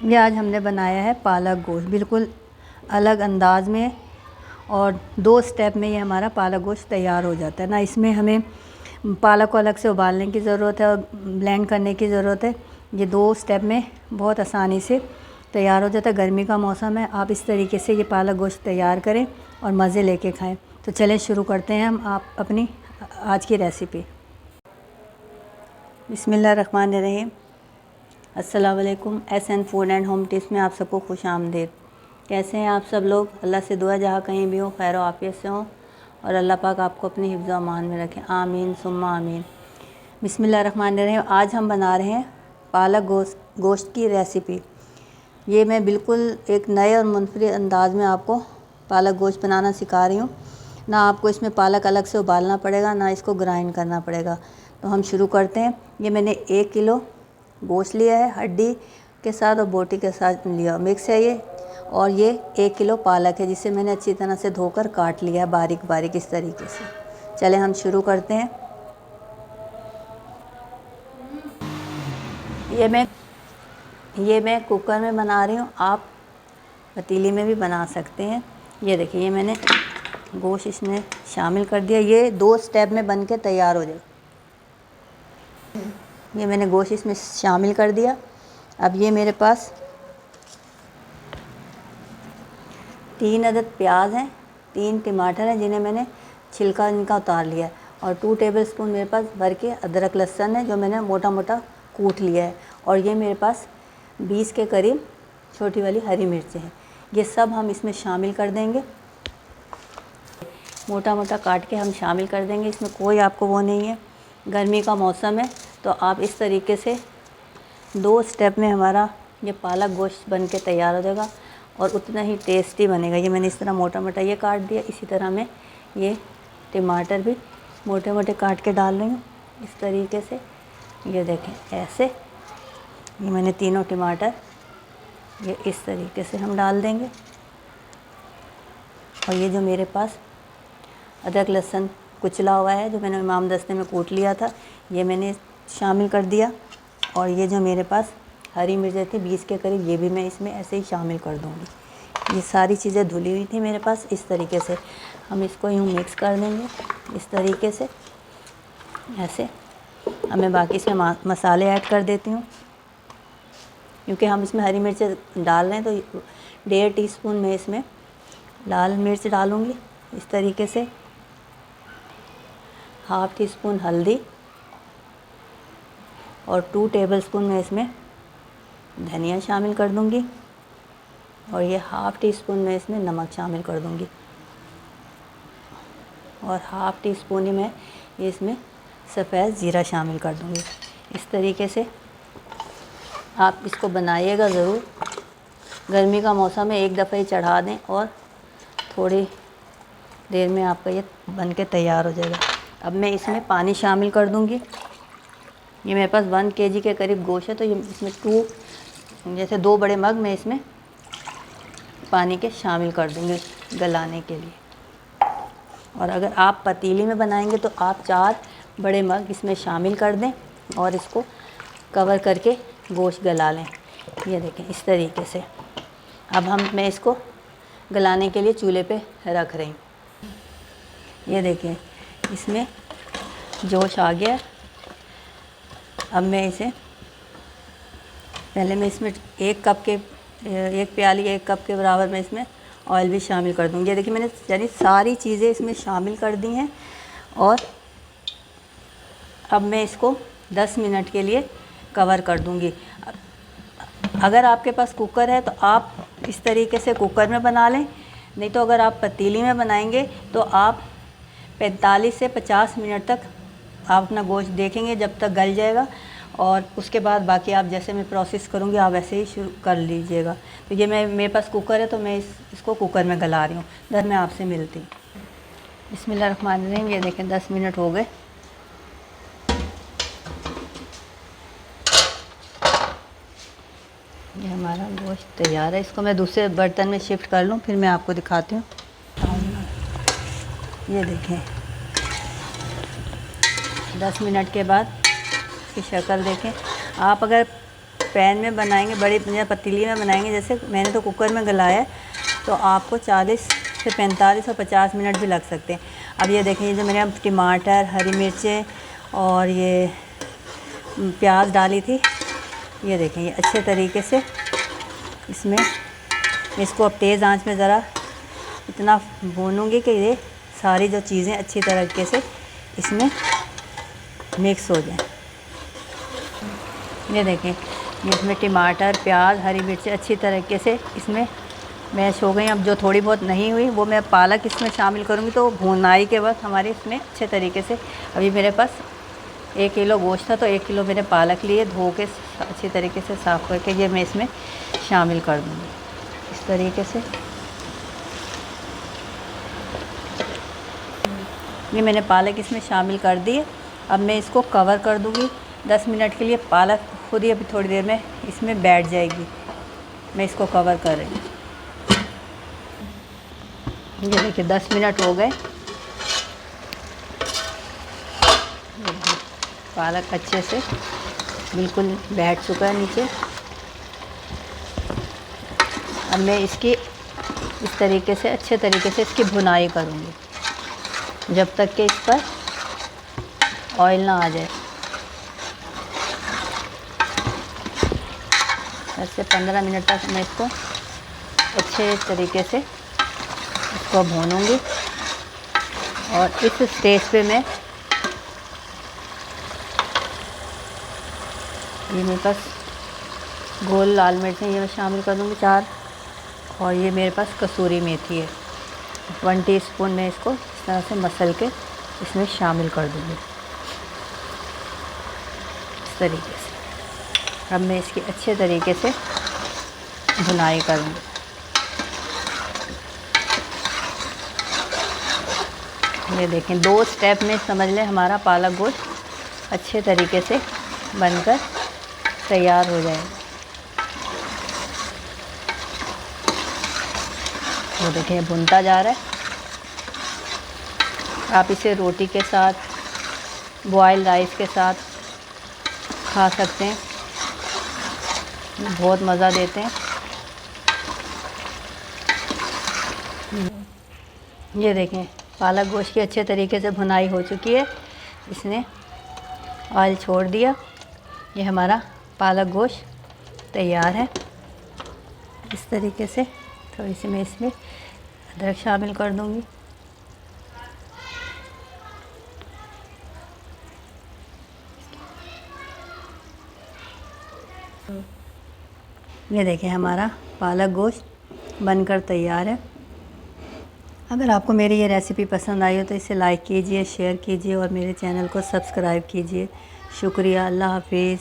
ये आज हमने बनाया है पालक गोश्त, बिल्कुल अलग अंदाज में और 2 स्टेप में ये हमारा पालक गोश्त तैयार हो जाता है ना। इसमें हमें पालक को अलग से उबालने की ज़रूरत है और ब्लेंड करने की ज़रूरत है। ये 2 स्टेप में बहुत आसानी से तैयार हो जाता है। गर्मी का मौसम है, आप इस तरीके से ये पालक गोश्त तैयार करें और मज़े लेके खाएं। तो चलें शुरू करते हैं हम आप अपनी आज की रेसिपी। बिस्मिल्लाहिर्रहमानिर्रहीम। अस्सलाम वालेकुम। SN food and home tips में आप सबको खुश आमदीद। कैसे हैं आप सब लोग? अल्लाह से दुआ जहाँ कहीं भी हो खैर आफियत से हो और अल्लाह पाक आपको अपनी हिफ्ज़ व अमान में रखें, आमीन सुम्मा आमीन। बिस्मिल्लाहिर्रहमानिर्रहीम। आज हम बना रहे हैं पालक गोश्त की रेसिपी। ये मैं बिल्कुल एक नए और मुनफरिद अंदाज में आपको पालक गोश्त बनाना सिखा रही हूँ। ना आपको इसमें पालक अलग से उबालना पड़ेगा, ना इसको ग्राइंड करना पड़ेगा। तो हम शुरू करते हैं। ये मैंने 1 किलो गोश्त लिया है, हड्डी के साथ और बोटी के साथ लिया, मिक्स है ये। और ये 1 किलो पालक है जिसे मैंने अच्छी तरह से धोकर काट लिया है बारीक बारीक इस तरीके से। चलें हम शुरू करते हैं। ये मैं कुकर में बना रही हूँ, आप पतीली में भी बना सकते हैं। ये देखिए ये मैंने गोश्त इसमें शामिल कर दिया। ये 2 स्टेप में बन के तैयार हो जाए। ये मैंने गोश्त इसमें शामिल कर दिया। अब ये मेरे पास 3 अदद प्याज हैं, 3 टमाटर हैं जिन्हें मैंने छिलका इनका उतार लिया है और 2 टेबलस्पून मेरे पास भर के अदरक लहसुन है जो मैंने मोटा मोटा कूट लिया है। और ये मेरे पास 20 के करीब छोटी वाली हरी मिर्चें हैं। ये सब हम इसमें शामिल कर देंगे, मोटा मोटा काट के हम शामिल कर देंगे। इसमें कोई आपको वो नहीं है, गर्मी का मौसम है तो आप इस तरीके से 2 स्टेप में हमारा ये पालक गोश्त बन के तैयार हो जाएगा और उतना ही टेस्टी बनेगा। ये मैंने इस तरह मोटा मोटा ये काट दिया। इसी तरह मैं ये टमाटर भी मोटे मोटे काट के डाल रही हूँ इस तरीके से। ये देखें ऐसे, ये मैंने तीनों टमाटर ये इस तरीके से हम डाल देंगे। और ये जो मेरे पास अदरक लहसुन कुचला हुआ है जो मैंने इमाम दस्ते में कूट लिया था, ये मैंने शामिल कर दिया। और ये जो मेरे पास हरी मिर्चें थी 20 के करीब, ये भी मैं इसमें ऐसे ही शामिल कर दूँगी। ये सारी चीज़ें धुली हुई थी मेरे पास। इस तरीके से हम इसको यूँ मिक्स कर देंगे इस तरीके से ऐसे। अब मैं बाकी इसमें मसाले ऐड कर देती हूँ क्योंकि हम इसमें हरी मिर्चें डाल रहे हैं। तो 1.5 टीस्पून मैं इसमें लाल मिर्च डालूँगी इस तरीके से, 1/2 टीस्पून हल्दी और 2 टेबलस्पून मैं इसमें धनिया शामिल कर दूंगी। और ये 1/2 टीस्पून मैं इसमें नमक शामिल कर दूंगी और 1/2 टीस्पून ही मैं ये इसमें सफ़ेद ज़ीरा शामिल कर दूंगी। इस तरीके से आप इसको बनाइएगा ज़रूर। गर्मी का मौसम है, एक दफ़ा ही चढ़ा दें और थोड़ी देर में आपका ये बन के तैयार हो जाएगा। अब मैं इसमें पानी शामिल कर दूंगी। ये मेरे पास 1 kg के करीब गोश्त है तो ये इसमें 2 बड़े मग मैं इसमें पानी के शामिल कर दूंगी गलाने के लिए। और अगर आप पतीली में बनाएंगे तो आप 4 बड़े मग इसमें शामिल कर दें और इसको कवर करके गोश्त गला लें। ये देखें इस तरीके से। अब मैं इसको गलाने के लिए चूल्हे पे रख रही हूँ। ये देखें इसमें जोश आ गया। अब मैं इसे पहले मैं इसमें 1 प्याली 1 कप के बराबर मैं इसमें ऑयल भी शामिल कर दूँगी। ये देखिए मैंने यानी सारी चीज़ें इसमें शामिल कर दी हैं। और अब मैं इसको 10 मिनट के लिए कवर कर दूँगी। अगर आपके पास कुकर है तो आप इस तरीके से कुकर में बना लें, नहीं तो अगर आप पतीली में बनाएंगे तो आप 45 से 50 मिनट तक आप अपना गोश्त देखेंगे जब तक गल जाएगा। और उसके बाद बाकी आप जैसे मैं प्रोसेस करूँगी आप वैसे ही शुरू कर लीजिएगा। तो ये मेरे पास कुकर है तो मैं इसको कुकर में गला रही हूँ। मैं आपसे मिलती हूँ। बिस्मिल्लाहिर्रहमानिर्रहीम। ये देखें 10 मिनट हो गए। ये हमारा गोश्त तैयार है। इसको मैं दूसरे बर्तन में शिफ्ट कर लूँ फिर मैं आपको दिखाती हूँ। ये देखें 10 मिनट के बाद इसकी शक्ल देखें। आप अगर पैन में बनाएंगे, बड़ी या पतीली में बनाएंगे, जैसे मैंने तो कुकर में गलाया है, तो आपको 40 से 45 और 50 मिनट भी लग सकते हैं। अब ये देखें, ये जो मैंने अब टमाटर, हरी मिर्चें और ये प्याज डाली थी, ये देखें ये अच्छे तरीके से इसमें, इसको अब तेज़ आंच में ज़रा इतना भूनूंगी कि ये सारी जो चीज़ें अच्छी तरीके से इसमें मिक्स हो जाएं। ये देखें, इसमें टमाटर, प्याज, हरी मिर्ची अच्छी तरीके से इसमें मैश हो गई। अब जो थोड़ी बहुत नहीं हुई वो मैं पालक इसमें शामिल करूँगी, तो भुनाई के वक्त हमारे इसमें अच्छे तरीके से। अभी मेरे पास 1 किलो गोश्त था, तो 1 किलो मैंने पालक लिए, धो के अच्छी तरीके से साफ़ करके ये मैं इसमें शामिल कर दूँगी इस तरीके से। ये मैंने पालक इसमें शामिल कर दी है। अब मैं इसको कवर कर दूँगी 10 मिनट के लिए। पालक खुद ही अभी थोड़ी देर में इसमें बैठ जाएगी। मैं इसको कवर कर रही हूँ। ये देखिए 10 मिनट हो गए। पालक अच्छे से बिल्कुल बैठ चुका है नीचे। अब मैं इसकी इस तरीके से अच्छे तरीके से इसकी भुनाई करूँगी जब तक कि इस पर ऑयल ना आ जाए। 10 से 15 मिनट तक मैं इसको अच्छे तरीके से इसको भूनूंगी। और इस स्टेज पे मैं ये मेरे पास गोल लाल मिर्चें ये मैं शामिल कर दूँगी 4, और ये मेरे पास कसूरी मेथी है 1 टीस्पून। मैं इसको इस तरह से मसल के इसमें शामिल कर दूँगी इस तरीके से। अब मैं इसकी अच्छे तरीके से भुनाई करूँगी। ये देखें 2 स्टेप में समझ लें हमारा पालक गोश्त अच्छे तरीके से बनकर तैयार हो जाएगा। वो देखें भुनता जा रहा है। आप इसे रोटी के साथ, बॉयल राइस के साथ खा सकते हैं, बहुत मज़ा देते हैं। ये देखें पालक गोश्त की अच्छे तरीके से भुनाई हो चुकी है। इसने ऑयल छोड़ दिया। ये हमारा पालक गोश्त तैयार है। इस तरीके से थोड़ी सी मैं इसमें अदरक शामिल कर दूंगी। ये देखें हमारा पालक गोश्त बनकर तैयार है। अगर आपको मेरी ये रेसिपी पसंद आई हो तो इसे लाइक कीजिए, शेयर कीजिए और मेरे चैनल को सब्सक्राइब कीजिए। शुक्रिया। अल्लाह हाफिज़।